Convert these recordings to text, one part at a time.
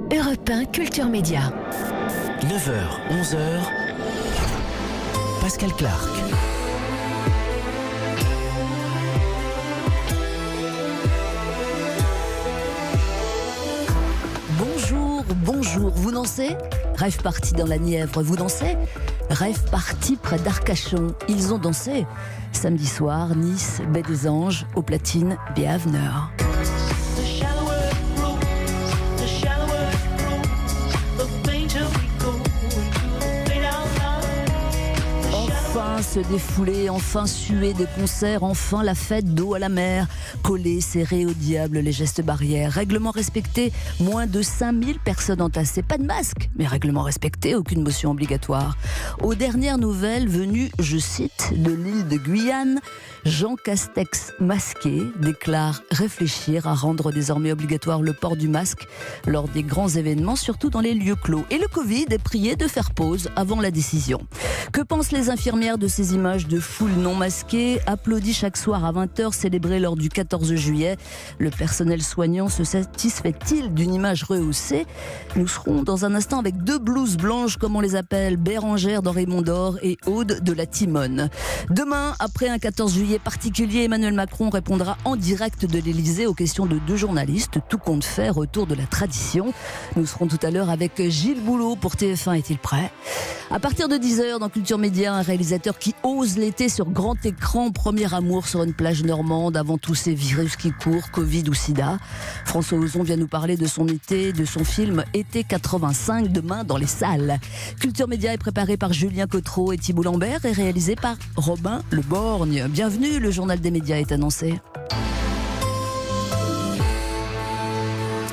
Europe 1 Culture Média. 9h, 11h, Pascal Clark. Bonjour, vous dansez ? Rêve parti dans la Nièvre, vous dansez ? Rêve parti près d'Arcachon, ils ont dansé. Samedi soir, Nice, Baie des Anges, aux platines, Bienvenue. Enfin se défouler, enfin suer des concerts, enfin la fête d'eau à la mer. Collés, serrés au diable, les gestes barrières. Règlement respecté, moins de 5000 personnes entassées. Pas de masque, mais règlement respecté, aucune motion obligatoire. Aux dernières nouvelles venues, je cite, de l'île de Guyane, Jean Castex masqué déclare réfléchir à rendre désormais obligatoire le port du masque lors des grands événements, surtout dans les lieux clos. Et le Covid est prié de faire pause avant la décision. Que pensent les infirmières de ces images de foule non masquées, applaudies chaque soir à 20h, célébrées lors du 14 juillet? Le personnel soignant se satisfait-il d'une image rehaussée? Nous serons dans un instant avec deux blouses blanches, comme on les appelle, Bérangère dans Raymond d'Or et Aude de la Timone. Demain, après un 14 juillet particulier, Emmanuel Macron répondra en direct de l'Élysée aux questions de deux journalistes. Tout compte fait, retour de la tradition. Nous serons tout à l'heure avec Gilles Boulot pour TF1. Est-il prêt? À partir de 10h, dans Culture Média, un réalisateur qui ose l'été sur grand écran, premier amour sur une plage normande avant tous ces virus qui courent, Covid ou Sida. François Ozon vient nous parler de son été, de son film Été 85, demain dans les salles. Culture Média est préparé par Julien Cotreau et Thibault Lambert et réalisé par Robin Le Borgne. Bienvenue, le journal des médias est annoncé.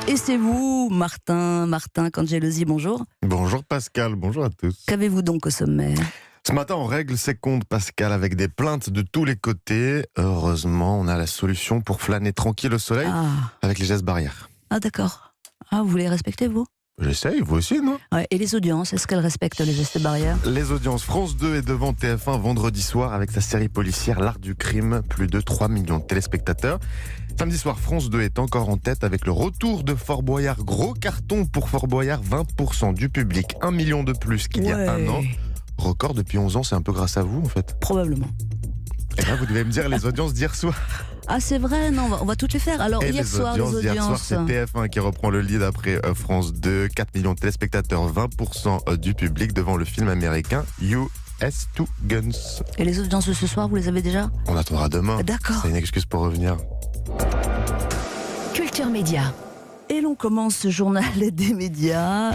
Et c'est vous, Martin Cangelosi, bonjour. Bonjour Pascal, bonjour à tous. Qu'avez-vous donc au sommaire ? Ce matin, on règle ses comptes, Pascal, avec des plaintes de tous les côtés. Heureusement, on a la solution pour flâner tranquille au soleil avec les gestes barrières. Ah d'accord. Ah, vous les respectez, vous ? J'essaye, vous aussi, non ? Ouais, et les audiences, est-ce qu'elles respectent les gestes barrières ? Les audiences, France 2 est devant TF1 vendredi soir avec sa série policière L'Art du Crime, plus de 3 millions de téléspectateurs. Samedi soir, France 2 est encore en tête avec le retour de Fort Boyard. Gros carton pour Fort Boyard, 20% du public, 1 million de plus qu'il y a un an. Record depuis 11 ans, c'est un peu grâce à vous en fait. Probablement. Et là, vous devez me dire les audiences d'hier soir. Ah c'est vrai, non, on va toutes les faire. Alors hier soir, Hier soir, c'est TF1 qui reprend le lead après France 2. 4 millions de téléspectateurs, 20% du public devant le film américain US2 Guns. Et les audiences de ce soir, vous les avez déjà ? On attendra demain. D'accord. C'est une excuse pour revenir. Culture Média. Et l'on commence ce journal des médias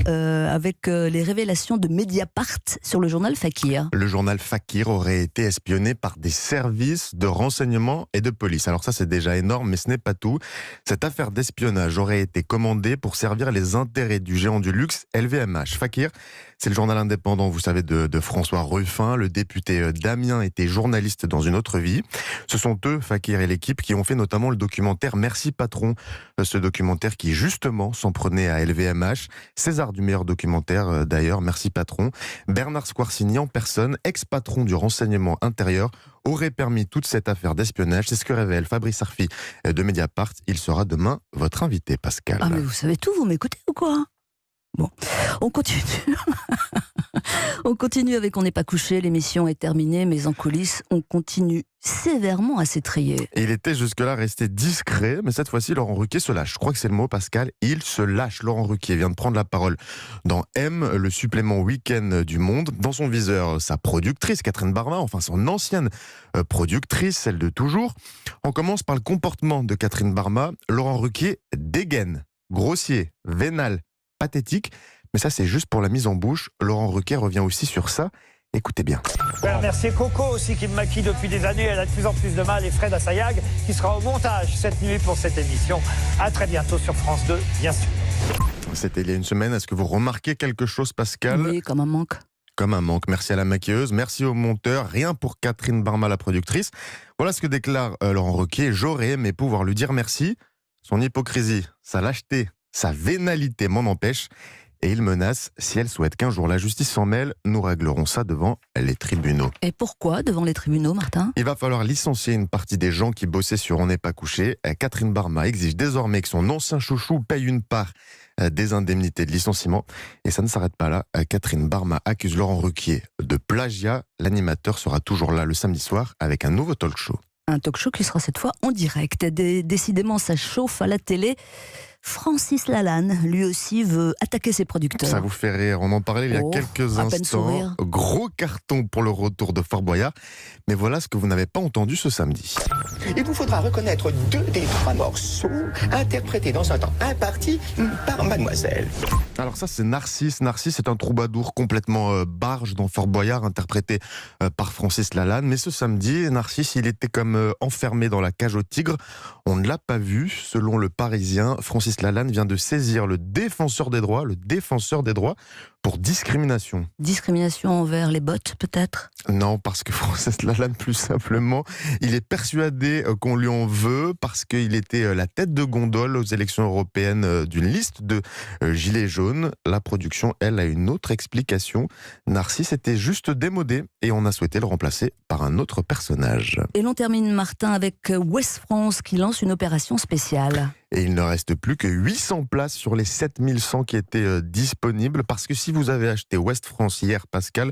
avec les révélations de Mediapart sur le journal Fakir. Le journal Fakir aurait été espionné par des services de renseignement et de police. Alors ça, c'est déjà énorme, mais ce n'est pas tout. Cette affaire d'espionnage aurait été commandée pour servir les intérêts du géant du luxe LVMH. Fakir, c'est le journal indépendant, vous savez, de François Ruffin. Le député Damien était journaliste dans une autre vie. Ce sont eux, Fakir et l'équipe, qui ont fait notamment le documentaire Merci Patron. Ce documentaire qui justement s'en prenait à LVMH. César du meilleur documentaire d'ailleurs, Merci Patron. Bernard Squarcini en personne, ex-patron du renseignement intérieur, aurait permis toute cette affaire d'espionnage. C'est ce que révèle Fabrice Arfi de Mediapart. Il sera demain votre invité, Pascal. Ah mais vous savez tout, vous m'écoutez ou quoi ? Bon, on continue. On continue avec On n'est pas couché, l'émission est terminée, mais en coulisses, on continue sévèrement à s'étriller. Il était jusque-là resté discret, mais cette fois-ci, Laurent Ruquier se lâche. Je crois que c'est le mot, Pascal. Il se lâche. Laurent Ruquier vient de prendre la parole dans M, le supplément week-end du Monde. Dans son viseur, sa productrice, Catherine Barma, enfin son ancienne productrice, celle de toujours. On commence par le comportement de Catherine Barma. Laurent Ruquier dégaine, grossier, vénal, pathétique. Mais ça, c'est juste pour la mise en bouche. Laurent Ruquier revient aussi sur ça. Écoutez bien. Je vais remercier Coco aussi qui me maquille depuis des années. Elle a de plus en plus de mal. Et Fred Assayag qui sera au montage cette nuit pour cette émission. À très bientôt sur France 2, bien sûr. C'était il y a une semaine. Est-ce que vous remarquez quelque chose, Pascal ? Oui, comme un manque. Comme un manque. Merci à la maquilleuse, merci au monteur. Rien pour Catherine Barma, la productrice. Voilà ce que déclare Laurent Ruquier. J'aurais aimé pouvoir lui dire merci. Son hypocrisie, sa lâcheté, sa vénalité m'en empêche. Et il menace, si elle souhaite qu'un jour la justice s'en mêle, nous réglerons ça devant les tribunaux. Et pourquoi devant les tribunaux, Martin ? Il va falloir licencier une partie des gens qui bossaient sur On n'est pas couché. Catherine Barma exige désormais que son ancien chouchou paye une part des indemnités de licenciement. Et ça ne s'arrête pas là. Catherine Barma accuse Laurent Ruquier de plagiat. L'animateur sera toujours là le samedi soir avec un nouveau talk show. Un talk show qui sera cette fois en direct. Décidément, ça chauffe à la télé. Francis Lalanne, lui aussi, veut attaquer ses producteurs. Ça vous fait rire, on en parlait il y a quelques à peine instants. sourire. Gros carton pour le retour de Fort Boyard. Mais voilà ce que vous n'avez pas entendu ce samedi. Il vous faudra reconnaître 2 des 3 morceaux interprétés dans un temps imparti par mademoiselle. Alors ça c'est Narcisse. Narcisse est un troubadour complètement barge dans Fort Boyard, interprété par Francis Lalanne. Mais ce samedi, Narcisse, il était comme enfermé dans la cage au tigre. On ne l'a pas vu. Selon le Parisien, Francis Lalanne vient de saisir le défenseur des droits pour discrimination. Discrimination envers les bottes, peut-être ? Non, parce que Francis Lalanne, plus simplement, il est persuadé qu'on lui en veut parce qu'il était la tête de gondole aux élections européennes d'une liste de gilets jaunes. La production, elle, a une autre explication. Narcisse était juste démodé et on a souhaité le remplacer par un autre personnage. Et l'on termine, Martin, avec Ouest France qui lance une opération spéciale. Et il ne reste plus que 800 places sur les 7100 qui étaient disponibles. Parce que si vous avez acheté Ouest France hier, Pascal,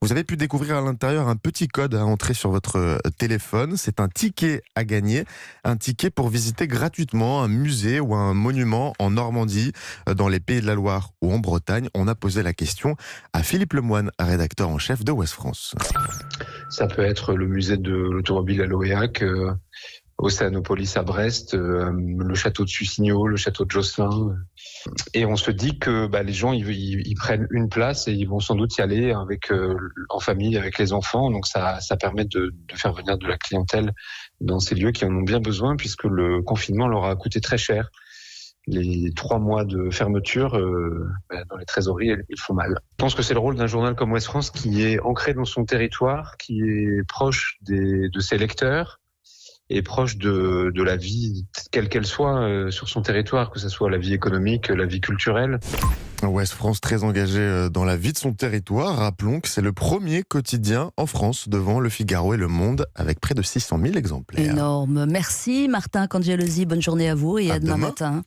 vous avez pu découvrir à l'intérieur un petit code à entrer sur votre téléphone. C'est un ticket à gagner. Un ticket pour visiter gratuitement un musée ou un monument en Normandie, dans les Pays de la Loire ou en Bretagne. On a posé la question à Philippe Lemoine, rédacteur en chef de Ouest France. Ça peut être le musée de l'automobile à Loéac, Océanopolis à Brest, le château de Sucigno, le château de Josselin. Et on se dit que les gens ils prennent une place et ils vont sans doute y aller en famille avec les enfants. Donc ça permet de faire venir de la clientèle dans ces lieux qui en ont bien besoin, puisque le confinement leur a coûté très cher. Les 3 mois de fermeture dans les trésoreries, ils font mal. Je pense que c'est le rôle d'un journal comme Ouest France qui est ancré dans son territoire, qui est proche de ses lecteurs et proche de la vie, quelle qu'elle soit, sur son territoire, que ce soit la vie économique, la vie culturelle. Ouest France très engagé dans la vie de son territoire. Rappelons que c'est le premier quotidien en France devant Le Figaro et Le Monde avec près de 600 000 exemplaires. Énorme. Merci Martin Cangialosi, bonne journée à vous et à demain matin.